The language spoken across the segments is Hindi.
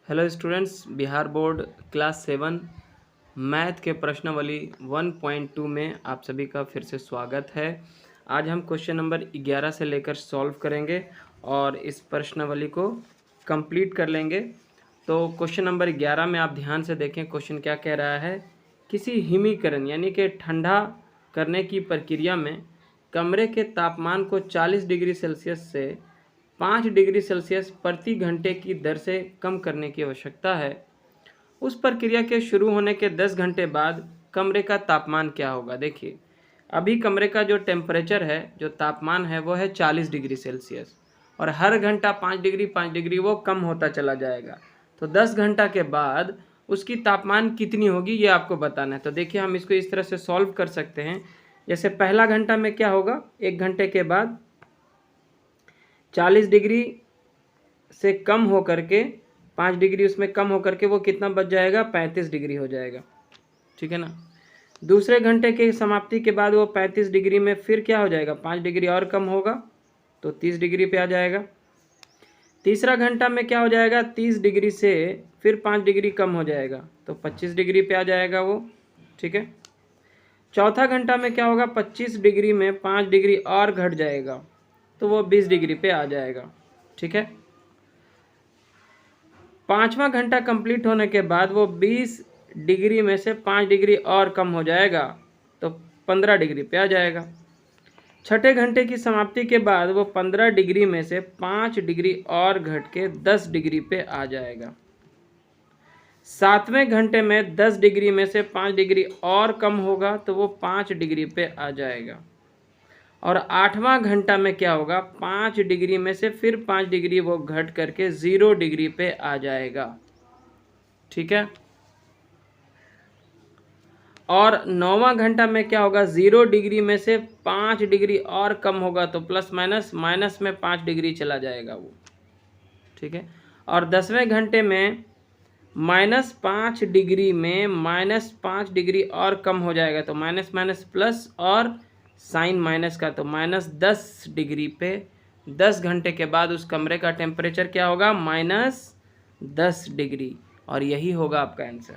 Hello students, Bihar board class 7 math के प्रश्नावली 1.2 में आप सभी का फिर से स्वागत है। आज हम क्वेश्चन नंबर 11 से लेकर सॉल्व करेंगे और इस प्रश्नावली को कंप्लीट कर लेंगे। तो क्वेश्चन नंबर 11 में आप ध्यान से देखें, क्वेश्चन क्या कह रहा है। किसी हिमीकरण यानी कि ठंडा करने की प्रक्रिया में कमरे के तापमान को 40 डिग्री सेल्सियस से 5 डिग्री सेल्सियस प्रति घंटे की दर से कम करने की आवश्यकता है। उस प्रक्रिया के शुरू होने के 10 घंटे बाद कमरे का तापमान क्या होगा। देखिए, अभी कमरे का जो टेम्परेचर है, जो तापमान है, वो है 40 डिग्री सेल्सियस और हर घंटा 5 डिग्री वो कम होता चला जाएगा। तो 10 घंटा के बाद उसकी तापमान कितनी होगी ये आपको बताना है। तो देखिए, हम इसको इस तरह से सॉल्व कर सकते हैं। जैसे पहला घंटा में क्या होगा, 1 घंटे के बाद 40 डिग्री से कम हो करके 5 डिग्री उसमें कम हो करके वो कितना बच जाएगा, 35 डिग्री हो जाएगा। ठीक है ना। दूसरे घंटे के समाप्ति के बाद वो 35 डिग्री में फिर क्या हो जाएगा, 5 डिग्री और कम होगा तो 30 डिग्री पे आ जाएगा। तीसरा घंटा में क्या हो जाएगा, 30 डिग्री से फिर 5 डिग्री कम हो जाएगा तो 25 डिग्री पे आ जाएगा वो। ठीक है। चौथा घंटा में क्या होगा, 25 डिग्री में 5 डिग्री और घट जाएगा तो वो 20 डिग्री पे आ जाएगा। ठीक है। पाँचवा घंटा कंप्लीट होने के बाद वो 20 डिग्री में से 5 डिग्री और कम हो जाएगा तो 15 डिग्री पे आ जाएगा। छठे घंटे की समाप्ति के बाद वो 15 डिग्री में से 5 डिग्री और घट के 10 डिग्री पे आ जाएगा। सातवें घंटे में 10 डिग्री में से 5 डिग्री और कम होगा तो वो 5 डिग्री पे आ जाएगा। और आठवां घंटा में क्या होगा, 5 डिग्री में से फिर 5 डिग्री वो घट करके 0 डिग्री पे आ जाएगा। ठीक है। और नौवां घंटा में क्या होगा, 0 डिग्री में से 5 डिग्री और कम होगा तो प्लस माइनस माइनस में 5 डिग्री चला जाएगा वो। ठीक है। और 10वें घंटे में -5 डिग्री में -5 डिग्री और कम हो जाएगा तो माइनस माइनस प्लस और साइन माइनस का तो -10 डिग्री पे 10 घंटे के बाद उस कमरे का टेम्परेचर क्या होगा, -10 डिग्री। और यही होगा आपका आंसर।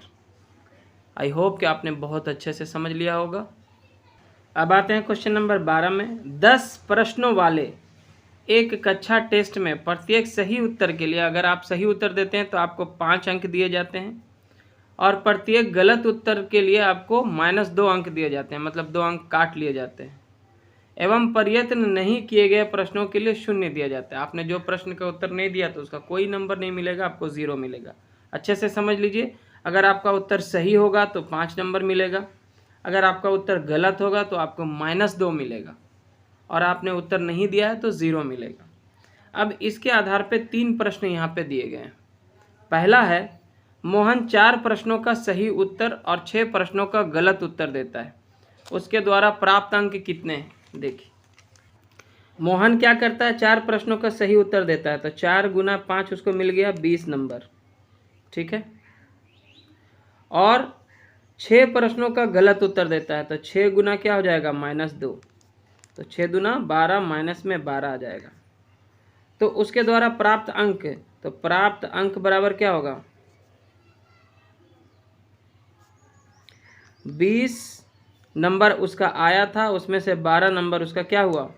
आई होप कि आपने बहुत अच्छे से समझ लिया होगा। अब आते हैं क्वेश्चन नंबर 12 में। 10 प्रश्नों वाले एक कक्षा टेस्ट में प्रत्येक सही उत्तर के लिए अगर आप सही उत्तर देते हैं तो आपको 5 अंक दिए जाते हैं और प्रत्येक गलत उत्तर के लिए आपको -2 अंक दिए जाते हैं, मतलब 2 अंक काट लिए जाते हैं। एवं प्रयत्न नहीं किए गए प्रश्नों के लिए 0 दिया जाता है। आपने जो प्रश्न का उत्तर नहीं दिया तो उसका कोई नंबर नहीं मिलेगा, आपको 0 मिलेगा। अच्छे से समझ लीजिए, अगर आपका उत्तर सही होगा तो 5 नंबर मिलेगा, अगर आपका उत्तर गलत होगा तो आपको -2 मिलेगा और आपने उत्तर नहीं दिया है तो 0 मिलेगा। अब इसके आधार पे 3 प्रश्न यहाँ पे दिए गए हैं। पहला है, मोहन 4 प्रश्नों का सही उत्तर और 6 प्रश्नों का गलत उत्तर देता है, उसके द्वारा प्राप्त अंक कितने हैं। देखिए, मोहन क्या करता है, 4 प्रश्नों का सही उत्तर देता है तो 4 गुना 5 उसको मिल गया 20 नंबर। ठीक है। और 6 प्रश्नों का गलत उत्तर देता है तो 6 गुना क्या हो जाएगा, -2 तो 6 दूना 12 माइनस में 12 आ जाएगा। तो उसके द्वारा प्राप्त अंक, तो प्राप्त अंक बराबर क्या होगा, 20 नंबर उसका आया था, उसमें से 12 नंबर उसका क्या हुआ,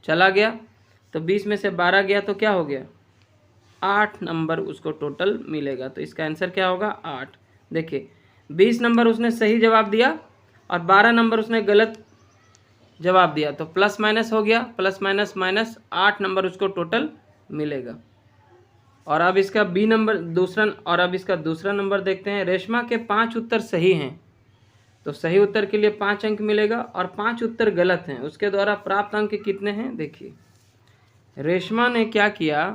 चला गया। तो 20 में से 12 गया तो क्या हो गया, 8 नंबर उसको टोटल मिलेगा। तो इसका आंसर क्या होगा, 8। देखिए, 20 नंबर उसने सही जवाब दिया और 12 नंबर उसने गलत जवाब दिया तो प्लस माइनस हो गया, प्लस माइनस माइनस 8 नंबर उसको टोटल मिलेगा। और अब इसका दूसरा नंबर देखते हैं। रेशमा के 5 उत्तर सही हैं तो सही उत्तर के लिए 5 अंक मिलेगा और 5 उत्तर गलत हैं, उसके द्वारा प्राप्त अंक कितने हैं। देखिए, रेशमा ने क्या किया,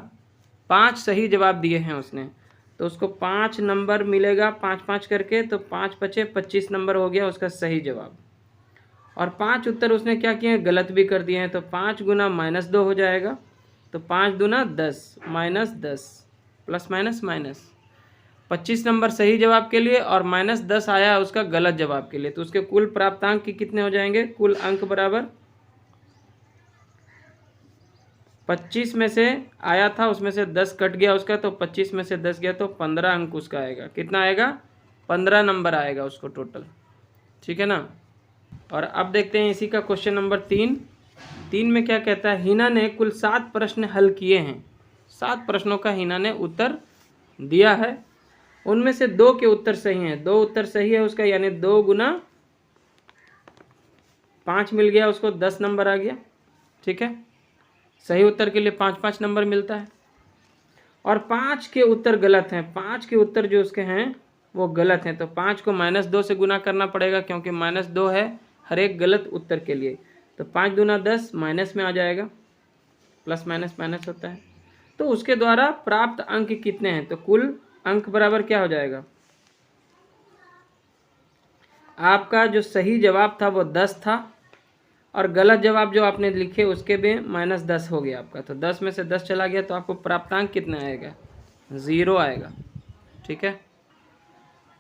5 सही जवाब दिए हैं उसने तो उसको 5 नंबर मिलेगा 5-5 करके, तो 5 बचे 25 नंबर हो गया उसका सही जवाब। और 5 उत्तर उसने क्या किए हैं, गलत भी कर दिए हैं तो 5 गुना -2 हो जाएगा तो 5 दूना 10 -10 प्लस माइनस माइनस 25 नंबर सही जवाब के लिए और -10 आया उसका गलत जवाब के लिए। तो उसके कुल प्राप्तांक कितने हो जाएंगे, कुल अंक बराबर 25 में से आया था, उसमें से 10 कट गया उसका, तो 25 में से 10 गया तो 15 अंक उसका आएगा। कितना आएगा? 15 नंबर आएगा उसको टोटल। ठीक है ना। और अब देखते हैं इसी का क्वेश्चन नंबर 3 में क्या कहता है। हिना ने कुल 7 प्रश्न हल किए हैं। 7 प्रश्नों का हिना ने उत्तर दिया है, उनमें से 2 के उत्तर सही हैं। 2 उत्तर सही है उसका, यानी 2 गुना 5 मिल गया उसको, 10 नंबर आ गया। ठीक है, सही उत्तर के लिए 5-5 नंबर मिलता है। और 5 के उत्तर गलत हैं। 5 के उत्तर जो उसके हैं वो गलत हैं, तो 5 को -2 से गुना करना पड़ेगा, क्योंकि -2 है हर एक गलत उत्तर के लिए। तो 5 दूना 10 माइनस में आ जाएगा, प्लस माइनस माइनस होता है। तो उसके द्वारा प्राप्त अंक कितने हैं, तो कुल अंक बराबर क्या हो जाएगा। आपका जो सही जवाब था वो 10 था, और गलत जवाब जो आपने लिखे उसके भी -10 हो गया आपका। तो 10 में से 10 चला गया, तो आपको प्राप्तांक कितना आएगा, 0 आएगा। ठीक है।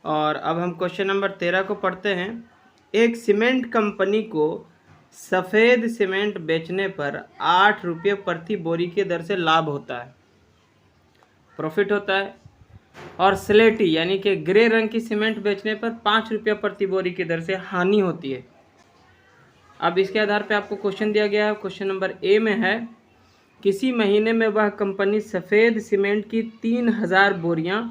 और अब हम क्वेश्चन नंबर 13 को पढ़ते हैं। एक सीमेंट कंपनी को सफ़ेद सीमेंट बेचने पर 8 रुपये प्रति बोरी के दर से लाभ होता है, प्रॉफिट होता है। और स्लेटी यानी कि ग्रे रंग की सीमेंट बेचने पर 5 रुपये प्रति बोरी की दर से हानि होती है। अब इसके आधार पर आपको क्वेश्चन दिया गया है। क्वेश्चन नंबर ए में है, किसी महीने में वह कंपनी सफ़ेद सीमेंट की 3000 बोरियां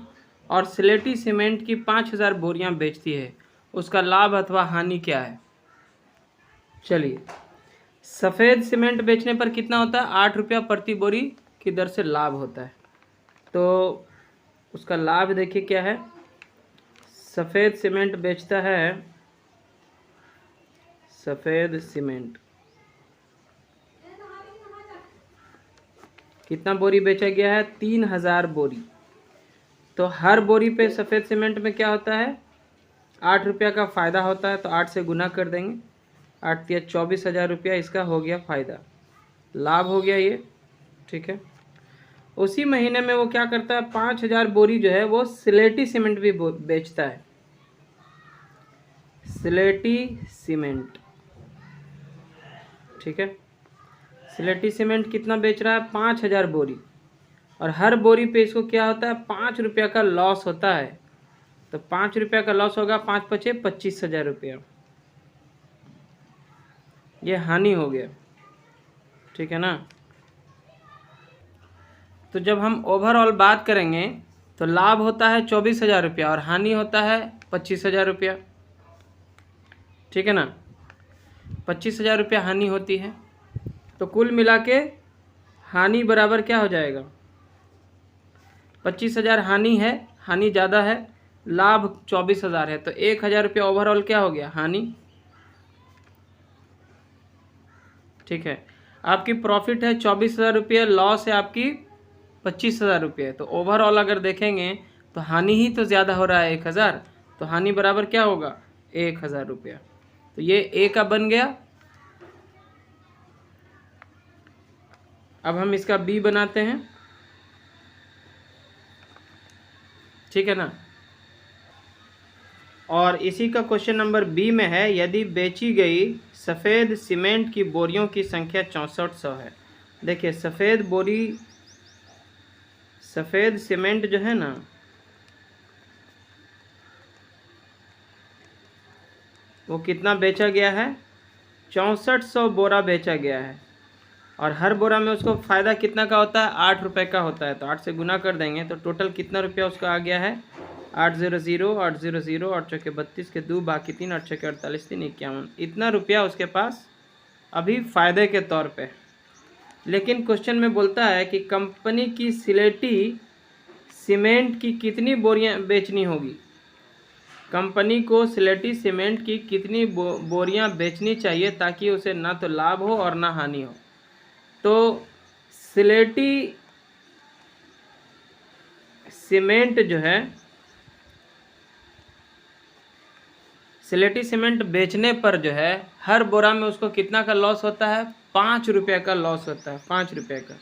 और स्लेटी सीमेंट की 5000 बोरियां बेचती है, उसका लाभ अथवा हानि क्या है। चलिए, सफ़ेद सीमेंट बेचने पर कितना होता है, 8 रुपया प्रति बोरी की दर से लाभ होता है। तो उसका लाभ देखिए क्या है। सफ़ेद सीमेंट बेचता है, सफ़ेद सीमेंट कितना बोरी बेचा गया है, 3000 बोरी। तो हर बोरी पे सफ़ेद सीमेंट में क्या होता है, 8 रुपया का फ़ायदा होता है। तो 8 से गुना कर देंगे, 8 या 24,000 रुपया इसका हो गया फ़ायदा, लाभ हो गया ये। ठीक है। उसी महीने में वो क्या करता है, 5000 बोरी जो है वो स्लेटी सीमेंट भी बेचता है। स्लेटी सीमेंट, ठीक है। स्लेटी सीमेंट कितना बेच रहा है, 5000 बोरी, और हर बोरी पे इसको क्या होता है, 5 रुपया का लॉस होता है। तो 5 रुपया का लॉस होगा, 5 पचे 25,000 रुपया, ये हानि हो गया। ठीक है ना। तो जब हम ओवरऑल बात करेंगे तो लाभ होता है 24,000 रुपया और हानि होता है 25,000 रुपया। ठीक है ना, 25,000 रुपया हानि होती है। तो कुल मिला के हानि बराबर क्या हो जाएगा, 25,000 हानि है, हानि ज़्यादा है, लाभ 24,000 है, तो 1,000 रुपया ओवरऑल क्या हो गया, हानि। ठीक है। आपकी प्रॉफिट है 24,000 रुपये, लॉस है आपकी 25,000 रुपये। तो ओवरऑल अगर देखेंगे तो हानि ही तो ज़्यादा हो रहा है 1,000, तो हानि बराबर क्या होगा, 1,000 रुपया। तो ये ए का बन गया। अब हम इसका बी बनाते हैं। ठीक है ना। और इसी का क्वेश्चन नंबर बी में है, यदि बेची गई सफ़ेद सीमेंट की बोरियों की संख्या 6400 है। देखिए, सफ़ेद सीमेंट जो है ना वो कितना बेचा गया है, 6400 बोरा बेचा गया है। और हर बोरा में उसको फ़ायदा कितना का होता है, 8 रुपये का होता है। तो 8 से गुना कर देंगे तो टोटल कितना रुपया उसका आ गया है, 800 800 8 चौके 32 के 2 बाकी 3 8 छके 48 3 51, इतना रुपया उसके पास अभी फ़ायदे के तौर पे। लेकिन क्वेश्चन में बोलता है कि कंपनी की स्लेटी सीमेंट की कितनी बोरियां बेचनी होगी, कंपनी को स्लेटी सीमेंट की कितनी बोरियां बेचनी चाहिए ताकि उसे ना तो लाभ हो और ना हानि हो। तो स्लेटी सीमेंट जो है, स्लेटी सीमेंट बेचने पर जो है हर बोरा में उसको कितना का लॉस होता है, 5 रुपये का लॉस होता है, 5 रुपये का।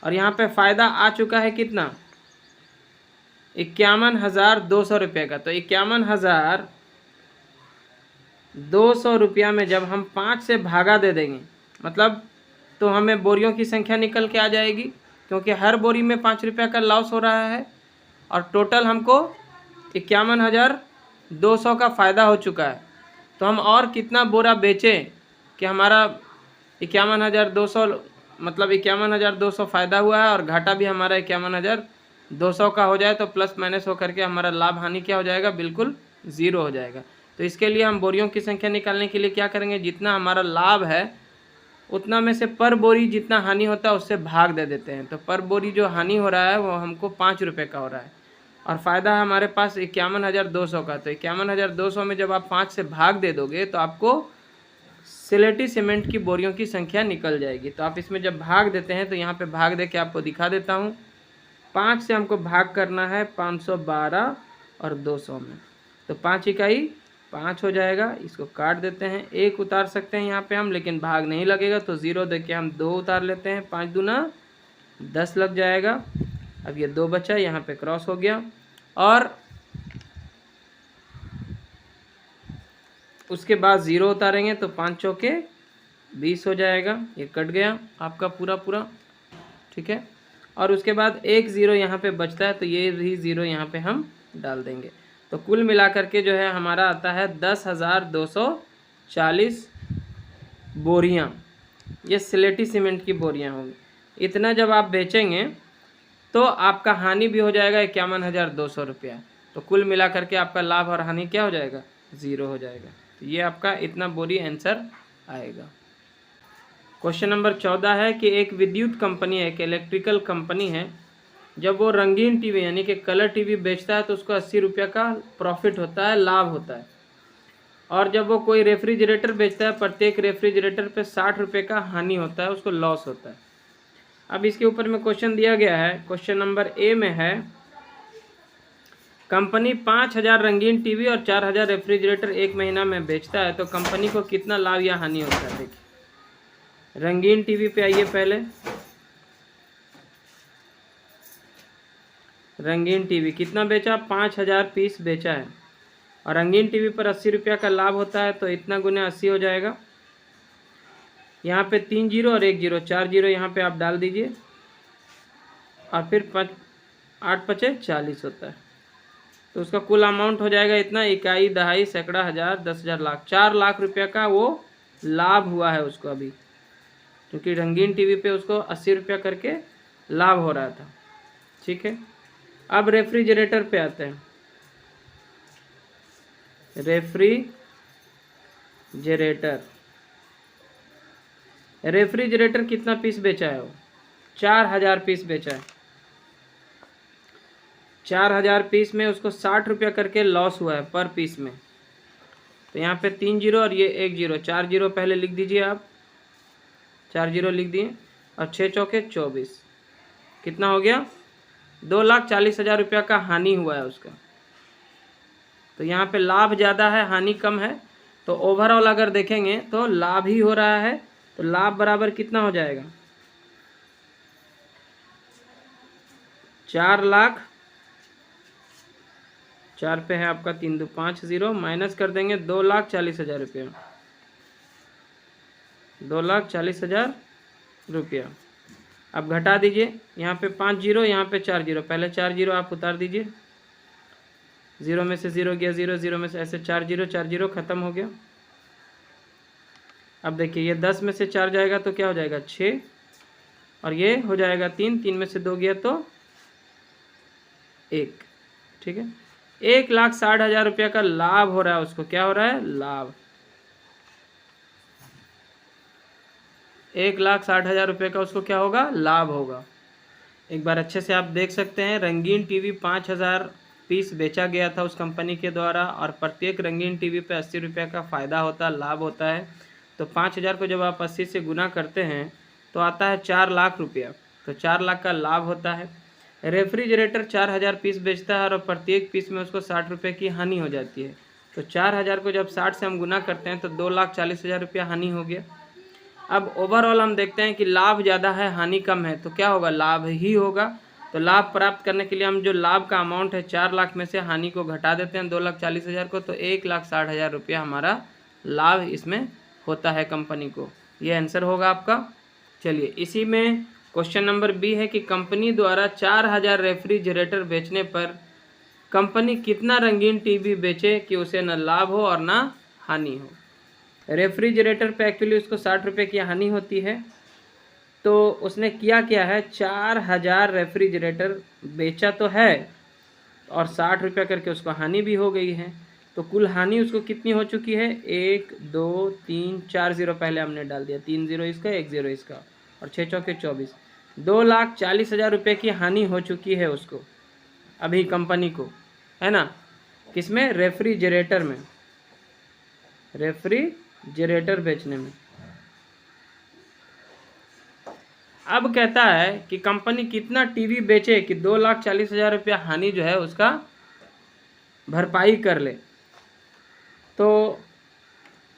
और यहाँ पे फ़ायदा आ चुका है कितना, 51,200 रुपये का। तो 51,200 रुपया में जब हम 5 से भागा दे देंगे, मतलब तो हमें बोरियों की संख्या निकल के आ जाएगी, क्योंकि हर बोरी में 5 रुपये का लॉस हो रहा है और टोटल हमको 51,200 का फ़ायदा हो चुका है। तो हम और कितना बोरा बेचें कि हमारा 51,200 मतलब 51,200 फ़ायदा हुआ है और घाटा भी हमारा 51,200 का हो जाए, तो प्लस माइनस होकर के हमारा लाभ हानि क्या हो जाएगा, बिल्कुल ज़ीरो हो जाएगा। तो इसके लिए हम बोरियों की संख्या निकालने के लिए क्या करेंगे, जितना हमारा लाभ है उतना में से पर बोरी जितना हानि होता है उससे भाग दे देते हैं। तो पर बोरी जो हानि हो रहा है वो हमको 5 रुपये का हो रहा है और फ़ायदा है हमारे पास 51,200 का। तो 51,200 में जब आप 5 से भाग दे दोगे तो आपको सिलेटी सीमेंट की बोरियों की संख्या निकल जाएगी। तो आप इसमें जब भाग देते हैं तो यहाँ पे भाग दे के आपको दिखा देता हूँ। 5 से हमको भाग करना है 512 और 200 में, तो 5 इकाई 5 हो जाएगा। इसको काट देते हैं, 1 उतार सकते हैं यहाँ पे हम, लेकिन भाग नहीं लगेगा तो 0 दे के हम 2 उतार लेते हैं। 5 दूना 10 लग जाएगा। अब ये 2 बचा, यहाँ पे क्रॉस हो गया और उसके बाद 0 उतारेंगे तो 5 चौके 20 हो जाएगा। ये कट गया आपका पूरा, ठीक है। और उसके बाद 1 0 यहाँ पे बचता है तो ये भी 0 यहाँ पे हम डाल देंगे। तो कुल मिलाकर के जो है हमारा आता है 10,240 बोरियाँ। ये सिलेटी सीमेंट की बोरियाँ होंगी। इतना जब आप बेचेंगे तो आपका हानि भी हो जाएगा 51,200 रुपया। तो कुल मिलाकर के आपका लाभ और हानि क्या हो जाएगा, 0 हो जाएगा। तो ये आपका इतना बोरी आंसर आएगा। क्वेश्चन नंबर 14 है कि एक विद्युत कंपनी है, एक इलेक्ट्रिकल कंपनी है, जब वो रंगीन टीवी यानी कि कलर टीवी बेचता है तो उसको 80 रुपये का प्रॉफिट होता है, लाभ होता है। और जब वो कोई रेफ्रिजरेटर बेचता है, प्रत्येक रेफ्रिजरेटर पे 60 रुपये का हानि होता है, उसको लॉस होता है। अब इसके ऊपर में क्वेश्चन दिया गया है। क्वेश्चन नंबर ए में है, कंपनी 5,000 रंगीन टीवी और 4,000 रेफ्रिजरेटर एक महीना में बेचता है, तो कंपनी को कितना लाभ या हानि होता है। देखिए रंगीन टीवी पे आइए, पहले रंगीन टीवी कितना बेचा, 5,000 पीस बेचा है और रंगीन टीवी पर 80 रुपया का लाभ होता है, तो इतना गुना 80 हो जाएगा। यहाँ पे 3 0 और 1 0, 4 0 यहाँ पे आप डाल दीजिए और फिर 8 5 40 होता है। तो उसका कुल अमाउंट हो जाएगा इतना, इकाई, दहाई, सैकड़ा, हज़ार, 10,000, लाख, 4 लाख रुपया का वो लाभ हुआ है उसको अभी, क्योंकि रंगीन टीवी पे उसको 80 रुपया करके लाभ हो रहा था, ठीक है। अब रेफ्रिजरेटर पे आते हैं। रेफ्रिजरेटर कितना पीस बेचा है वो, 4,000 पीस बेचा है। 4,000 पीस में उसको 60 रुपया करके लॉस हुआ है पर पीस में। तो यहाँ पे 3 0 और ये 1 0, 4 0 पहले लिख दीजिए आप, 4 0 लिख दिए और 6 चौके 24, कितना हो गया, 2,40,000 रुपया का हानि हुआ है उसका। तो यहाँ पे लाभ ज़्यादा है, हानि कम है। तो ओवरऑल अगर देखेंगे तो लाभ ही हो रहा है, तो लाभ बराबर कितना हो जाएगा, 4 लाख, 4 पे है आपका 3 2 5 0, माइनस कर देंगे 2,40,000 रुपया, 2,40,000 रुपया। अब घटा दीजिए, यहाँ पे 5 0, यहाँ पे 4 0, पहले 4 0 आप उतार दीजिए, 0 में से 0 गया 0, 0 में से ऐसे 4 0, 4 0 खत्म हो गया। अब देखिए ये 10 में से 4 जाएगा तो क्या हो जाएगा, 6, और ये हो जाएगा 3, 3 में से 2 गया तो 1, ठीक है। 1,60,000 रुपया का लाभ हो रहा है उसको, क्या हो रहा है, लाभ। 1,60,000 रुपये का उसको क्या होगा, लाभ होगा। एक बार अच्छे से आप देख सकते हैं, रंगीन टीवी 5,000 पीस बेचा गया था उस कंपनी के द्वारा और प्रत्येक रंगीन टीवी पे 80 रुपये का फ़ायदा होता है, लाभ होता है। तो 5,000 को जब आप 80 से गुना करते हैं तो आता है 4 लाख रुपया, तो 4 लाख का लाभ होता है। रेफ्रिजरेटर 4,000 पीस बेचता है और प्रत्येक पीस में उसको 60 रुपये की हानि हो जाती है। तो 4,000 को जब 60 से हम गुना करते हैं तो 2,40,000 रुपया हानि हो गया। अब ओवरऑल हम देखते हैं कि लाभ ज़्यादा है, हानि कम है, तो क्या होगा, लाभ ही होगा। तो लाभ प्राप्त करने के लिए हम जो लाभ का अमाउंट है 4 लाख में से हानि को घटा देते हैं 2,40,000 को, तो 1,60,000 रुपया हमारा लाभ इसमें होता है कंपनी को। ये आंसर होगा आपका। चलिए इसी में क्वेश्चन नंबर बी है कि कंपनी द्वारा 4000 रेफ्रिजरेटर बेचने पर कंपनी कितना रंगीन टीवी बेचे कि उसे न लाभ हो और ना हानि हो। रेफ्रिजरेटर पे एक्चुअली उसको 60 रुपये की हानि होती है, तो उसने किया क्या है, 4000 रेफ्रिजरेटर बेचा तो है और 60 रुपया करके उसको हानि भी हो गई है। तो कुल हानि उसको कितनी हो चुकी है, 1 2 3 4 जीरो पहले हमने डाल दिया, 3 जीरो इसका 1 जीरो इसका और 6 चौके 24, 2,40,000 रुपये की हानि हो चुकी है उसको अभी कंपनी को, है ना। किसमें, रेफ्रिजरेटर में, रेफ्रिजरेटर बेचने में। अब कहता है कि कंपनी कितना टीवी बेचे कि 2,40,000 रुपया हानि जो है उसका भरपाई कर ले। तो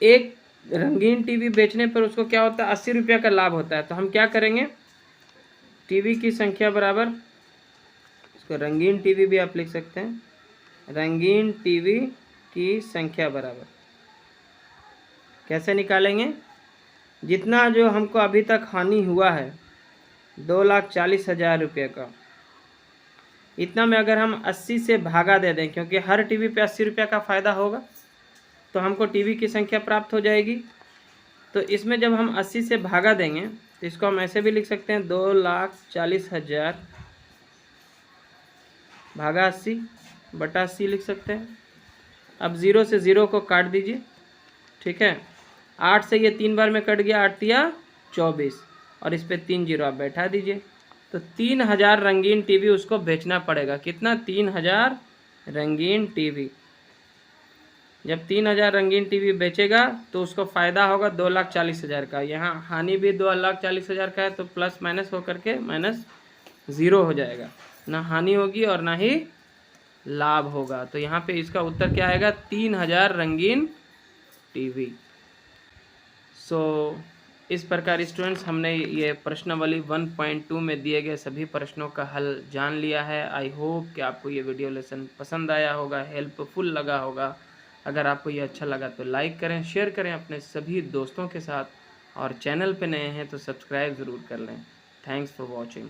एक रंगीन टीवी बेचने पर उसको क्या होता है, 80 रुपया का लाभ होता है। तो हम क्या करेंगे, टीवी की संख्या बराबर, इसको रंगीन टीवी भी आप लिख सकते हैं, रंगीन टीवी की संख्या बराबर कैसे निकालेंगे, जितना जो हमको अभी तक हानि हुआ है 2,40,000 रुपये का, इतना में अगर हम 80 से भागा दे दें, क्योंकि हर टीवी पे 80 रुपये का फ़ायदा होगा, तो हमको टीवी की संख्या प्राप्त हो जाएगी। तो इसमें जब हम 80 से भागा देंगे तो इसको हम ऐसे भी लिख सकते हैं, 2,40,000 भागा 80 बटा 80 लिख सकते हैं। अब 0 से 0 को काट दीजिए, ठीक है। 8 से ये 3 बार में कट गया, 8 तिया 24 और इस पे 3 जीरो आप बैठा दीजिए। तो 3,000 रंगीन टीवी उसको बेचना पड़ेगा। कितना, 3,000 रंगीन टीवी। जब 3,000 रंगीन टीवी बेचेगा तो उसको फ़ायदा होगा 2,40,000 का। यहाँ हानि भी 2,40,000 का है, तो प्लस माइनस होकर के -0 हो जाएगा, ना हानि होगी और ना ही लाभ होगा। तो यहाँ पे इसका उत्तर क्या आएगा, 3,000 रंगीन टीवी। सो इस प्रकार स्टूडेंट्स हमने ये प्रश्नावली 1.2 में दिए गए सभी प्रश्नों का हल जान लिया है। आई होप कि आपको ये वीडियो लेसन पसंद आया होगा, हेल्पफुल लगा होगा। अगर आपको ये अच्छा लगा तो लाइक करें, शेयर करें अपने सभी दोस्तों के साथ, और चैनल पे नए हैं तो सब्सक्राइब ज़रूर कर लें। Thanks for watching.